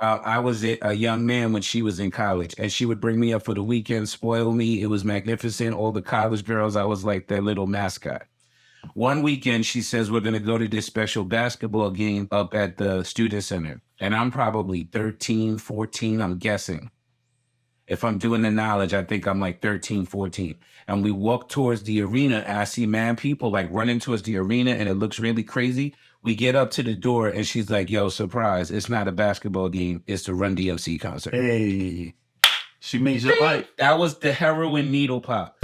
I was a young man when she was in college, and she would bring me up for the weekend, spoil me. It was magnificent. All the college girls, I was like their little mascot. One weekend, she says, we're going to go to this special basketball game up at the student center. And I'm probably 13, 14, I'm guessing. If I'm doing the knowledge, I think I'm like 13, 14. And we walk towards the arena, and I see people like running towards the arena, and it looks really crazy. We get up to the door, and she's like, yo, surprise, it's not a basketball game, it's the Run DMC concert. Hey, she made your life. That was the heroin needle pop.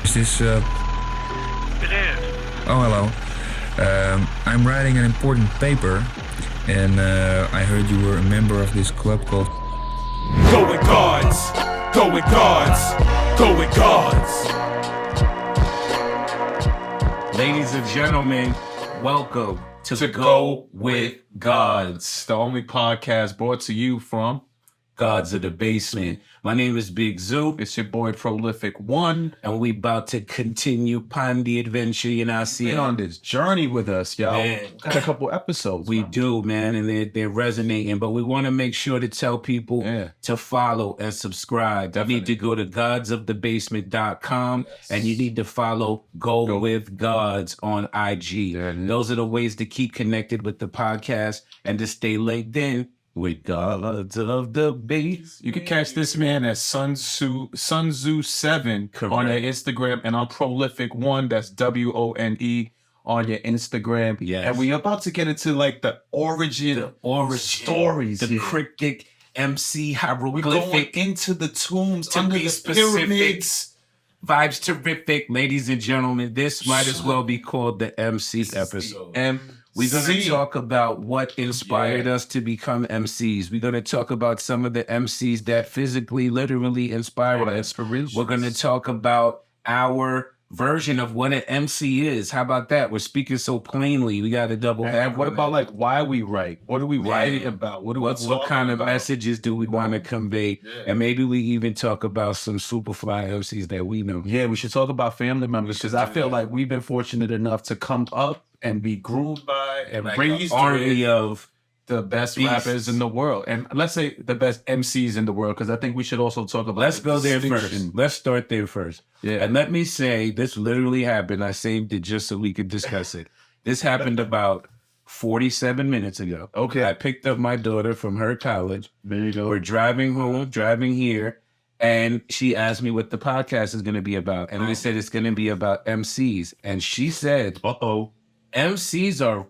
Is this, It is. Oh, hello. I'm writing an important paper, and I heard you were a member of this club called... Go with gods, go with gods, go with gods. Ladies and gentlemen, welcome to Go With Gods, The only podcast brought to you from Gods of the Basement. My name is Big Zoo, it's your boy Prolific Wone, and we about to continue upon the adventure, you know, Get on this journey with us, y'all. Man. Got a couple episodes. We do, man, and they're resonating, but we want to make sure to tell people to follow and subscribe. Definitely. You need to go to godsofthebasement.com, and you need to follow Go With Gods on IG. Those are the ways to keep connected with the podcast and to stay linked in with Gods of the Base. You can catch this man at Sun Tzu 7 on their Instagram, and on Prolific Wone, that's WONE, on your Instagram. Yes. And we about to get into like the origin stories, the cryptic MC We're hieroglyphic going into the tombs, to under be the specific. pyramids. Vibes terrific, ladies and gentlemen. This might as well be called the MC episode. And We're going to talk about what inspired us to become MCs. We're going to talk about some of the MCs that physically, literally inspired us. We're going to talk about our version of what an MC is. How about that? We're speaking so plainly. We got to double back. what about like why we write? What are we writing about? What kind of messages do we want to convey? And maybe we even talk about some super fly MCs that we know. Yeah, we should talk about family members, because I feel like we've been fortunate enough to come up and be groomed by and Like raised an army with of the best beasts. rappers in the world. And let's say the best MCs in the world, because I think we should also talk about Let's go there distinction. first. Let's start there first. Yeah. And let me say, this literally happened. I saved it just so we could discuss it. This happened about 47 minutes ago. Okay. I picked up my daughter from her college. There you go. We're driving home, driving here, and she asked me what the podcast is going to be about. And I said, it's going to be about MCs. And she said, MCs are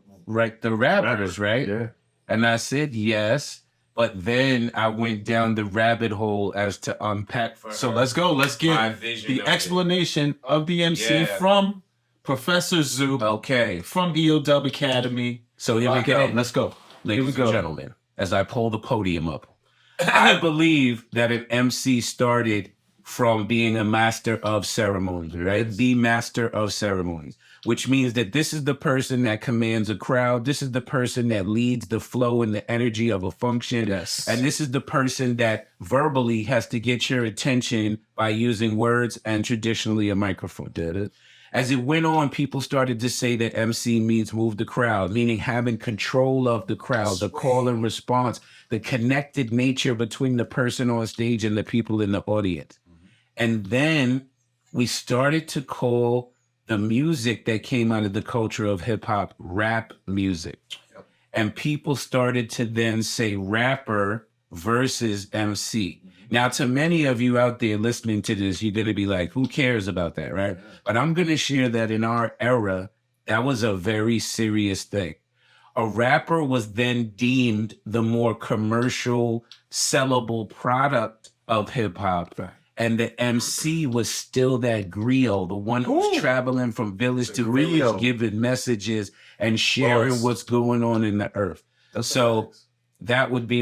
the rappers, right? Yeah. And I said, yes. But then I went down the rabbit hole as to unpack for So her let's go. Let's my get vision the of it. explanation of the MC Yeah. from Professor Zoo, Okay. from EODUB Academy. So here we go. Let's go. Ladies and gentlemen, as I pull the podium up, I believe that an MC started from being a master of ceremonies, right? The master of ceremonies, which means that this is the person that commands a crowd. This is the person that leads the flow and the energy of a function. Yes. And this is the person that verbally has to get your attention by using words and traditionally a microphone. Did it? As it went on, people started to say that MC means move the crowd, meaning having control of the crowd, the call and response, the connected nature between the person on stage and the people in the audience. And then we started to call the music that came out of the culture of hip hop rap music. And people started to then say rapper versus MC. Now, to many of you out there listening to this, you're going to be like, who cares about that, right? But I'm going to share that in our era, that was a very serious thing. A rapper was then deemed the more commercial, sellable product of hip hop. And the MC was still that griot, the one who's traveling from village to village, giving messages and sharing what's going on in the earth. So that would be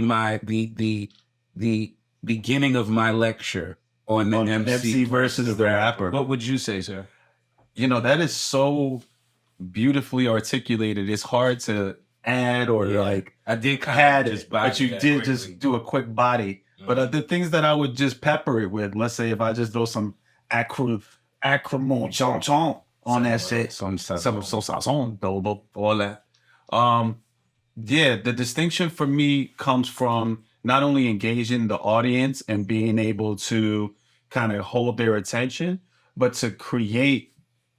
the beginning of my lecture on the MC versus the rapper. What would you say, sir? You know, that is so beautifully articulated. It's hard to add or like I did kind add of it, but you did just do a quick body. But the things that I would just pepper it with, let's say if I just throw some acrimon on that shit, some sazon, all that. Yeah, the distinction for me comes from not only engaging the audience and being able to kind of hold their attention, but to create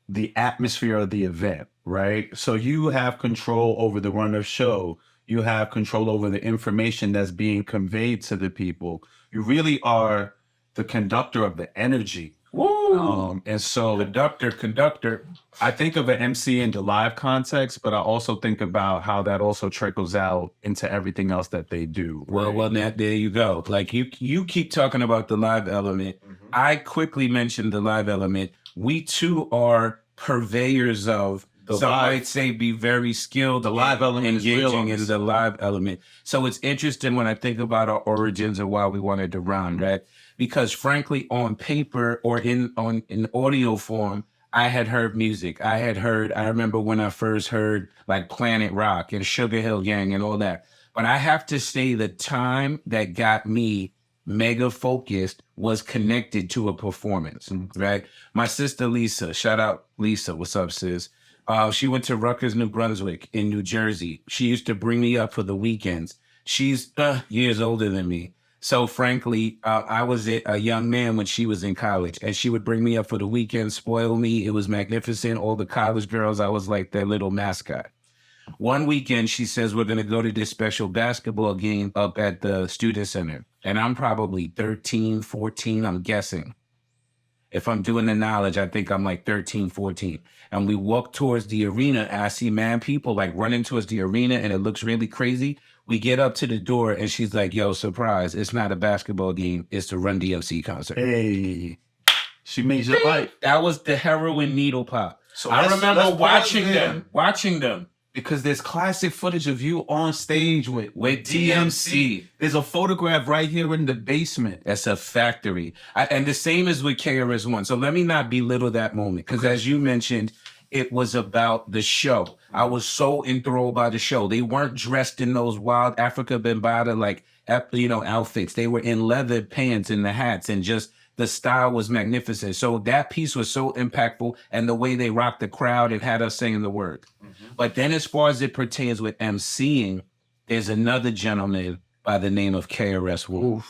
the atmosphere of the event, right? So you have control over the run of show. You have control over the information that's being conveyed to the people. You really are the conductor of the energy. And so Conductor. I think of an MC in the live context, but I also think about how that also trickles out into everything else that they do. Well, now there you go. Like you keep talking about the live element. I quickly mentioned the live element. We too are purveyors of. Some might say be very skilled. The live element is real engaging on in the live element. So it's interesting when I think about our origins and why we wanted to rhyme, right? Because frankly, on paper or in audio form, I had heard music. I remember when I first heard like Planet Rock and Sugar Hill Gang and all that. But I have to say the time that got me mega focused was connected to a performance, right? My sister Lisa, shout out Lisa, what's up, sis? She went to Rutgers, New Brunswick in New Jersey. She used to bring me up for the weekends. She's years older than me. So frankly, I was a young man when she was in college, and she would bring me up for the weekend, spoil me. It was magnificent. All the college girls, I was like their little mascot. One weekend, she says, we're going to go to this special basketball game up at the student center. And I'm probably 13, 14, I'm guessing. If I'm doing the knowledge, I think I'm like 13, 14. And we walk towards the arena, and I see people like running towards the arena, and it looks really crazy. We get up to the door, and she's like, yo, surprise, it's not a basketball game, it's the Run DMC concert. Hey, she made your life. That was the heroin needle pop. So I remember let's watching them. Because there's classic footage of you on stage with DMC. There's a photograph right here in the basement. That's a factory. And the same is with KRS-One. So let me not belittle that moment. Because as you mentioned, it was about the show. I was so enthralled by the show. They weren't dressed in those wild Africa Bambaataa outfits. They were in leather pants and the hats, and just the style was magnificent. So that piece was so impactful, and the way they rocked the crowd, it had us saying the word. But then as far as it pertains with MCing, there's another gentleman by the name of KRS-One,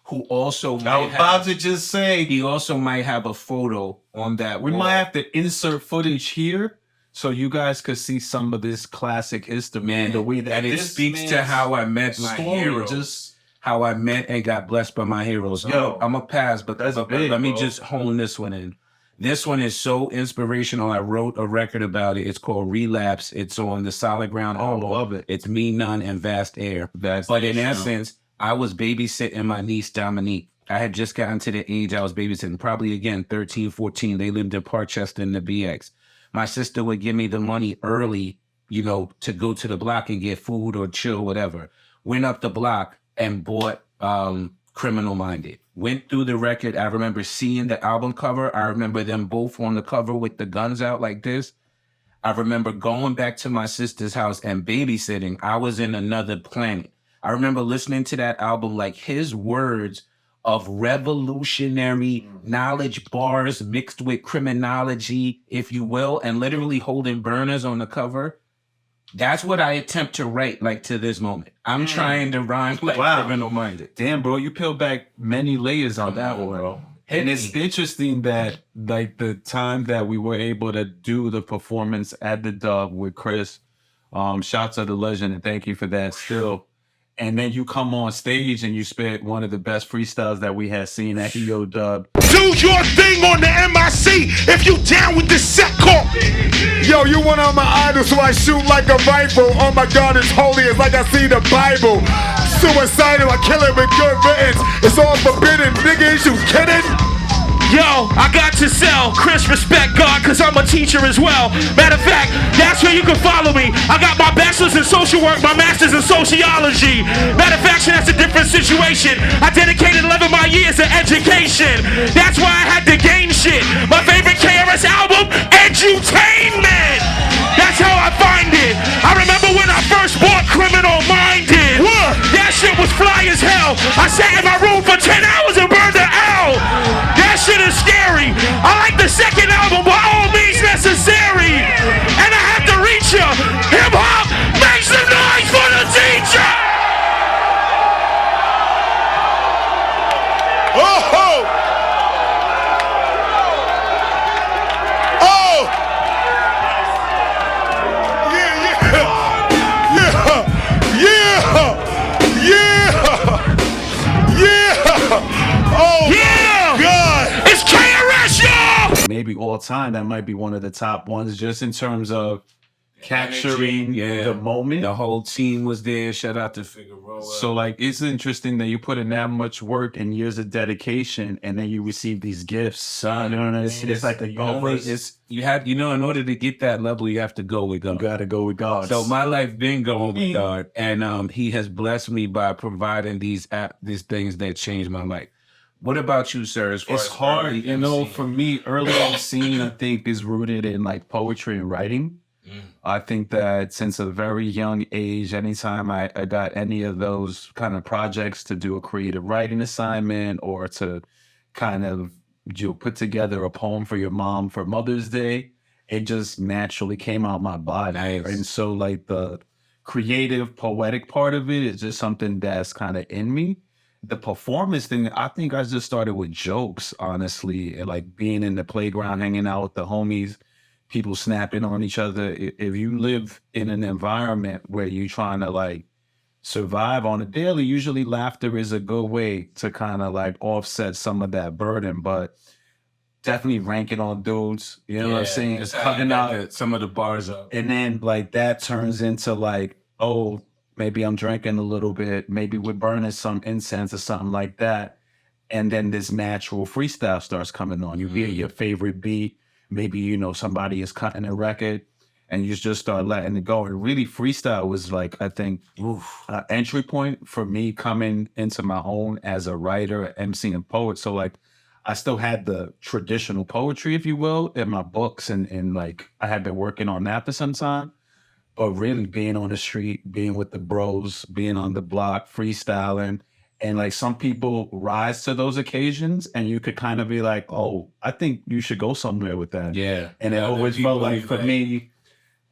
who also I was about to just say, he also might have a photo on that we wall. might have to insert footage here so you guys could see some of this classic history. Man, the way that and it speaks to how I met my heroes. How I met and got blessed by my heroes. Yo, I'm a pass, but let me just hone this one in. This one is so inspirational. I wrote a record about it. It's called Relapse. It's on the Solid Ground album. Love it. It's Me, None, and Vast Air. But in essence, I was babysitting my niece, Dominique. I had just gotten to the age I was babysitting, probably again, 13, 14. They lived in Parkchester in the BX. My sister would give me the money early, to go to the block and get food or chill, whatever. Went up the block and bought Criminal Minded. Went through the record. I remember seeing the album cover. I remember them both on the cover with the guns out like this. I remember going back to my sister's house and babysitting. I was in another planet. I remember listening to that album, like his words of revolutionary knowledge bars mixed with criminology, if you will, and literally holding burners on the cover. That's what I attempt to write, like, to this moment. I'm trying to rhyme like Criminal Minded. Damn, bro, you peel back many layers on that one, bro. And it's interesting that, like, the time that we were able to do the performance at the Dub with Chris, shouts to the legend, and thank you for that still. And then you come on stage and you spit one of the best freestyles that we had seen at EODUB. Do your thing on the MIC if you down with the set call. Yo, you one of my idols, so I shoot like a rifle. Oh my God, it's holy, it's like I see the Bible. Suicidal, I kill it with good riddance. It's all forbidden, nigga, is you kidding? Yo, I got to sell. Chris, respect God, cause I'm a teacher as well. Matter of fact, that's where you can follow me. I got my bachelor's in social work, my master's in sociology. Matter of fact, that's a different situation. I dedicated 11 of my years to education. That's why I had to gain shit. My favorite KRS album, Edutainment. That's how I find it. I remember when I first bought Criminal Minded. That shit was fly as hell. I sat in my room for 10 hours and burned it out. That shit is scary. I like the second album, by all means necessary. And I have to reach you. Hip hop, make some noise for the all time, that might be one of the top ones, just in terms of capturing the moment. The whole team was there. Shout out to Figueroa. So like, it's interesting that you put in that much work and years of dedication, and then you receive these gifts. Son, You know what I mean? It's like the universe. It's you have, in order to get that level, you have to go with God. You gotta go with God. So my life been going with God, and He has blessed me by providing these things that changed my life. What about you, sir? As far It's as hard, early you know. MC? For me, early scene, I think, is rooted in like poetry and writing. I think that since a very young age, anytime I got any of those kind of projects to do a creative writing assignment or to kind of put together a poem for your mom for Mother's Day, it just naturally came out my body. Nice. And so like the creative, poetic part of it is just something that's kind of in me. The performance thing, I think I just started with jokes, honestly, and like being in the playground, hanging out with the homies, people snapping on each other. If you live in an environment where you're trying to like survive on a daily, usually laughter is a good way to kind of like offset some of that burden, but definitely ranking on dudes, you know what I'm saying? It's Cutting out some of the bars up. and then like that turns into like, oh, maybe I'm drinking a little bit, maybe we're burning some incense or something like that. And then this natural freestyle starts coming on. You hear your favorite beat, maybe, somebody is cutting a record and you just start letting it go. And really freestyle was like, I think, an entry point for me coming into my own as a writer, MC and poet. So like, I still had the traditional poetry, if you will, in my books. And like, I had been working on that for some time. But really being on the street, being with the bros, being on the block, freestyling. And like some people rise to those occasions and you could kind of be like, oh, I think you should go somewhere with that. Yeah. And it always felt like for me,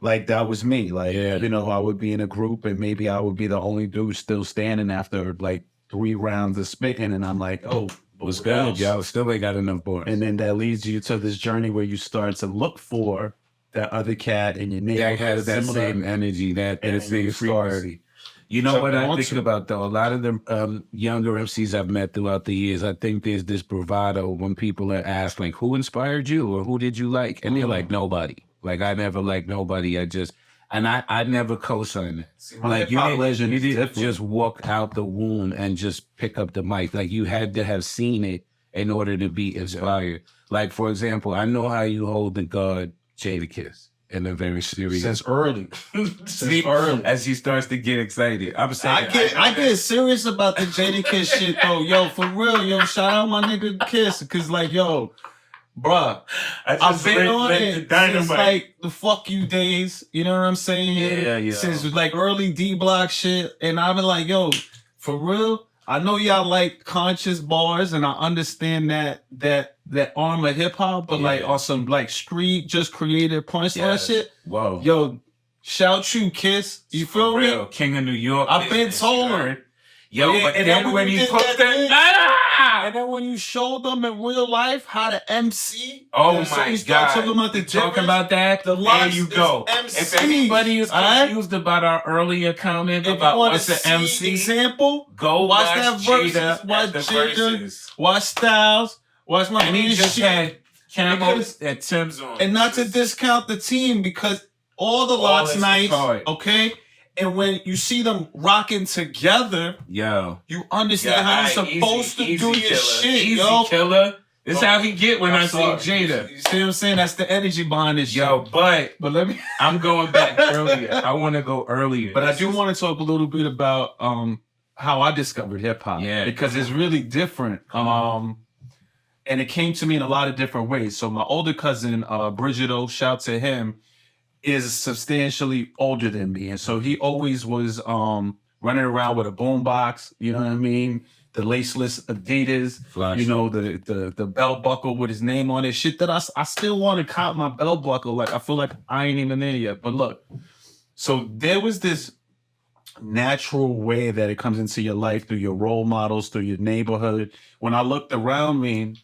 like that was me. Like, I would be in a group and maybe I would be the only dude still standing after like 3 rounds of spitting. And I'm like, oh, What's good, y'all? Still ain't got enough bars. and then that leads you to this journey where you start to look for that other cat in your neighborhood. that has that similar, same energy, that and same you frequency. You know So what I once think you- about though? A lot of the younger MCs I've met throughout the years, I think there's this bravado when people are asked like, "Who inspired you?" or "Who did you like?" and they're like, "Nobody." Like I never liked nobody. I never co-signed it. Like you didn't just walk out the womb and just pick up the mic. Like you had to have seen it in order to be inspired. Like for example, I know how you hold the guard Jadakiss in a very serious. Since early. See, as he starts to get excited, I'm saying I get serious about the Jadakiss shit though. Yo, for real, yo, shout out my nigga Kiss. Cause like, yo, bruh, I've been on it since like the fuck you days. You know what I'm saying? Yeah. Since like early D Block shit. And I've been like, yo, for real, I know y'all like conscious bars and I understand that arm of hip hop, but like on some like street, just creative punchline shit. Whoa. Yo, shout you, Kiss. You feel me? Real King of New York. I've been told her. Yo, Yeah, but and then then when you he did put that that, And then when you show them in real life how to MC, oh and so my you start God, talking about the talking difference, about that, the there lines you is go. MC, If anybody is alright? confused about our earlier comment if about you want what's to the see MC, example, go watch watch that Jada verses, watch at the Jada, verses. watch Styles, watch my And he man just shit. had camos Because- at Tim's on. And not to discount the team because all the All lots is nice, hard. okay? And when you see them rocking together, Yo. you understand how you're supposed to do your killer. shit, Easy yo. killer. This how he get when I see sorry. Jada. You see what I'm saying? That's the energy behind this Yo, shit. but But let me I'm going back earlier. I want to go earlier. But I do want to talk a little bit about how I discovered hip hop. Yeah. Because it's really different. And it came to me in a lot of different ways. So my older cousin, Brigido, shout to him, is substantially older than me. And so he always was running around with a boombox, you know what I mean? The laceless Adidas, Flash. you know, the belt buckle with his name on it. Shit that I still want to cop my belt buckle. Like I feel like I ain't even there yet. But look, so there was this natural way that it comes into your life through your role models, through your neighborhood. When I looked around me,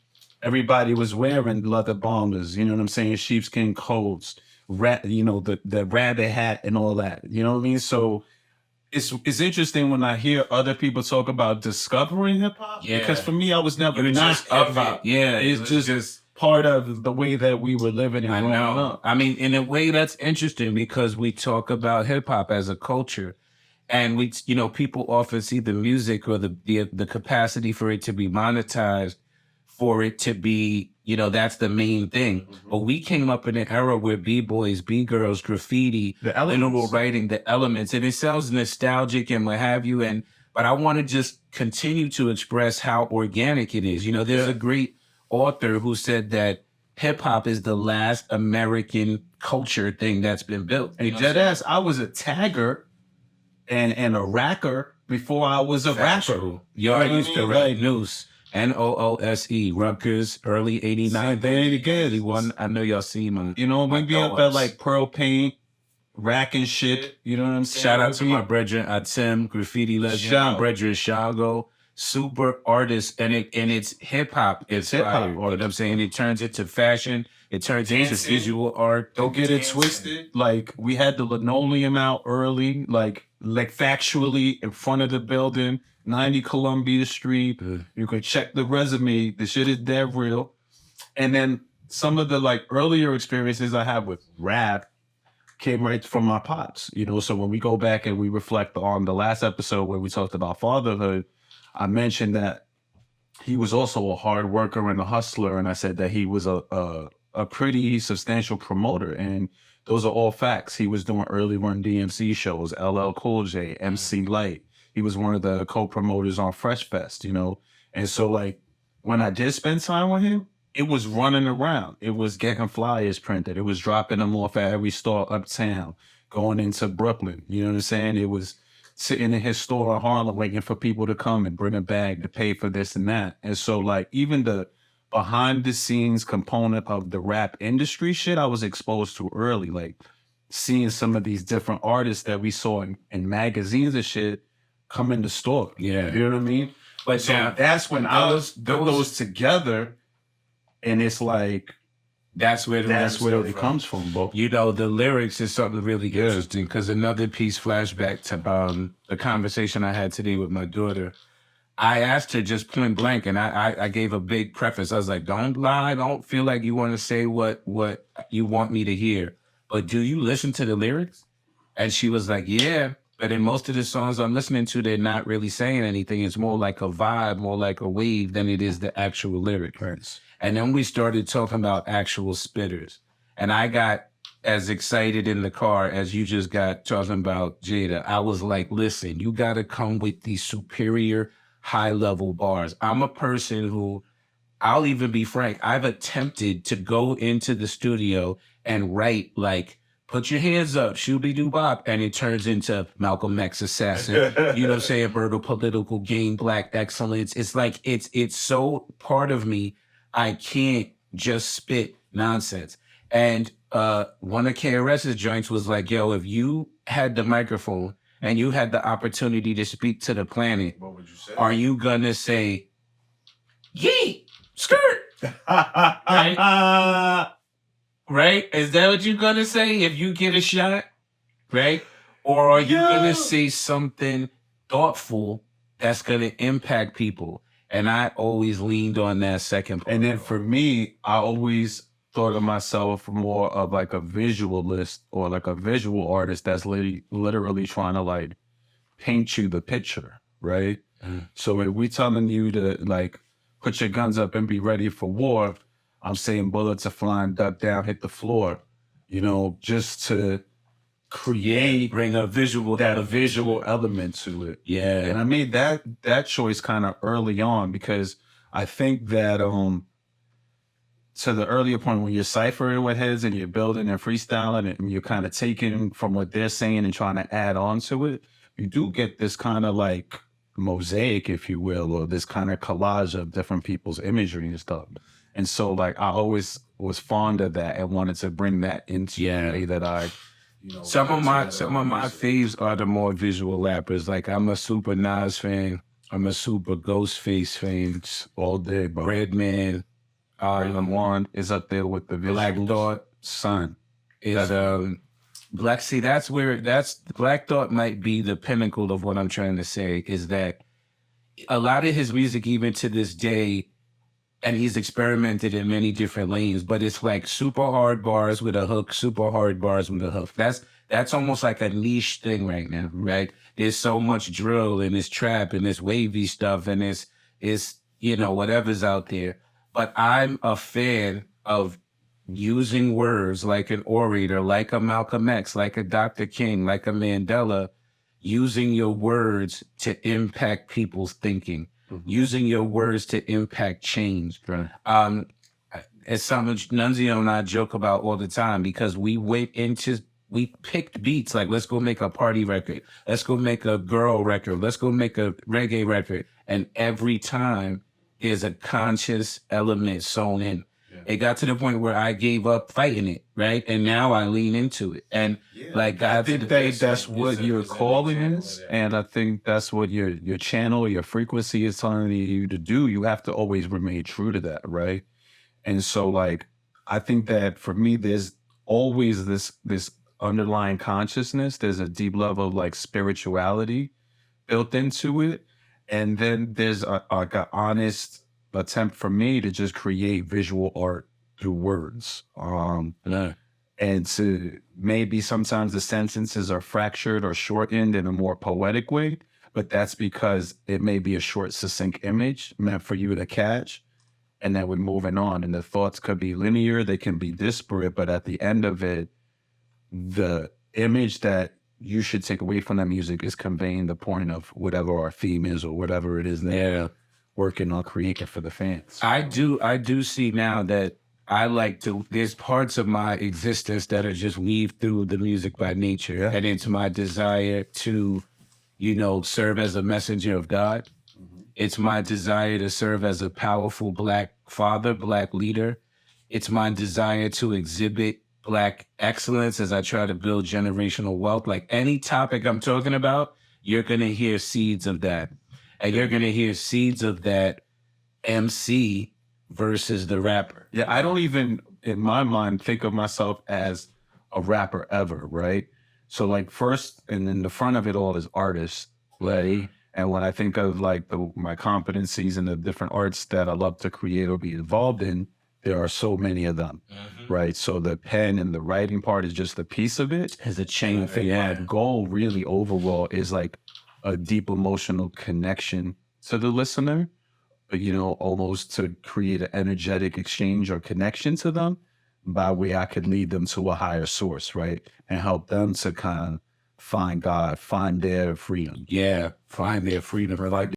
everybody was wearing leather bombers, you know what I'm saying? Sheepskin coats, the rabbit hat and all that. You know what I mean? So it's interesting when I hear other people talk about discovering hip hop. Yeah. Because for me, I was never It was not just up hip hop. it. Yeah, It's it was just part of the way that we were living. And I growing know. up. I mean, in a way, that's interesting because we talk about hip hop as a culture, and we, people often see the music or the capacity for it to be monetized, for it to be, that's the main thing. But we came up in an era where b-boys, b-girls, graffiti, The elements. literal writing, the elements, and it sounds nostalgic and what have you. But I want to just continue to express how organic it is. There's a great author who said that hip hop is the last American culture thing that's been built. Hey, Deadass, I was a tagger and a racker before I was a rapper. Y'all used to write Noose. NOOSE, Rutgers, early 89. Very good. 81. I know y'all see him. We be up at like Pearl Paint, racking shit. You know what I'm saying? Shout out to my brethren, Tim, graffiti legend, Shout. my brethren, Shago, super artist, and it's hip hop. It's hip hop. You know what I'm saying? It turns into fashion. It turns into visual art. Don't get it twisted. Like, we had the linoleum out early, like factually in front of the building, 90 Columbia Street. You can check the resume. The shit is dead real. And then some of the like earlier experiences I had with rap came right from my pops, So when we go back and we reflect on the last episode where we talked about fatherhood, I mentioned that he was also a hard worker and a hustler, and I said that he was a pretty substantial promoter, and those are all facts. He was doing early run DMC shows, LL Cool J, MC Light. He was one of the co-promoters on Fresh Fest, And so like when I did spend time with him, it was running around. It was getting flyers printed. It was dropping them off at every store uptown, going into Brooklyn. You know what I'm saying? It was sitting in his store in Harlem waiting for people to come and bring a bag to pay for this and that. And so like even the behind the scenes component of the rap industry shit I was exposed to early, like seeing some of these different artists that we saw in magazines and shit come in the store. Yeah. You know what I mean? But So that's when I was put those together, and it's like that's where it comes from, bro. The lyrics is something really interesting because another piece flashback to the conversation I had today with my daughter. I asked her just point blank, and I gave a big preface. I was like, don't lie. Don't feel like you want to say what you want me to hear. But do you listen to the lyrics? And she was like, yeah. But in most of the songs I'm listening to, they're not really saying anything. It's more like a vibe, more like a wave than it is the actual lyric. Right. And then we started talking about actual spitters. And I got as excited in the car as you just got talking about Jada. I was like, listen, you got to come with these superior high-level bars. I'm a person who, I'll even be frank, I've attempted to go into the studio and write like, put your hands up, shooby-doo-bop, and it turns into Malcolm X assassin. You know what I'm saying? Brutal political game, black excellence. It's like, it's so part of me, I can't just spit nonsense. And one of KRS's joints was like, yo, if you had the microphone and you had the opportunity to speak to the planet, what would you say? Are you gonna say, yeet, skirt? Right? Is that what you're gonna say if you get a shot? Right? Or are you gonna say something thoughtful that's gonna impact people? And I always leaned on that second part. And then for me, I always thought of myself more of like a visualist or like a visual artist that's literally trying to like paint you the picture, right? So if we telling you to like put your guns up and be ready for war, I'm saying bullets are flying, duck down, hit the floor, just to bring a visual element to it. Yeah. And I made that choice kind of early on because I think that to the earlier point when you're ciphering with heads and you're building and freestyling and you're kind of taking from what they're saying and trying to add on to it, you do get this kind of like mosaic, if you will, or this kind of collage of different people's imagery and stuff. And so like I always was fond of that and wanted to bring that into the way that I some of my faves are the more visual rappers. Like I'm a super Nas fan. I'm a super Ghostface fan all day, bro. Redman. One is up there with the Black Thought. Son. Is Black Thought might be the pinnacle of what I'm trying to say, is that a lot of his music, even to this day, And he's experimented in many different lanes, but it's like super hard bars with a hook, super hard bars with a hook. That's almost like a niche thing right now, right? There's so much drill and this trap and this wavy stuff and it's whatever's out there. But I'm a fan of using words like an orator, like a Malcolm X, like a Dr. King, like a Mandela, using your words to impact people's thinking. Using your words to impact change. Right. It's something Nunzio and I joke about all the time because we picked beats like, let's go make a party record. Let's go make a girl record. Let's go make a reggae record. And every time there's a conscious element sewn in. Yeah. It got to the point where I gave up fighting it, right? And now I lean into it. And I think that's what your calling is. And I think that's what your channel, your frequency is telling you to do. You have to always remain true to that, right? And so like, I think that for me, there's always this underlying consciousness. There's a deep level of like spirituality built into it. And then there's like an honest attempt for me to just create visual art through words. And to maybe sometimes the sentences are fractured or shortened in a more poetic way, but that's because it may be a short, succinct image meant for you to catch. And then we're moving on. And the thoughts could be linear, they can be disparate, but at the end of it, the image that you should take away from that music is conveying the point of whatever our theme is or whatever it is they're working on creating for the fans. I do see now that I like to, there's parts of my existence that are just weaved through the music by nature. Yeah. And it's my desire to, serve as a messenger of God. Mm-hmm. It's my desire to serve as a powerful Black father, Black leader. It's my desire to exhibit Black excellence as I try to build generational wealth. Like any topic I'm talking about, you're going to hear seeds of that. And you're going to hear seeds of that MC versus the rapper. Yeah, I don't even, in my mind, think of myself as a rapper ever, right? So like first, and in the front of it all is artist, right? And when I think of like my competencies and the different arts that I love to create or be involved in, there are so many of them, right? So the pen and the writing part is just a piece of it. As a chain thing. Yeah, the goal really overall is like a deep emotional connection to the listener, but almost to create an energetic exchange or connection to them by way I could lead them to a higher source, right? And help them to kind of find God, find their freedom. Yeah, find their freedom. Or like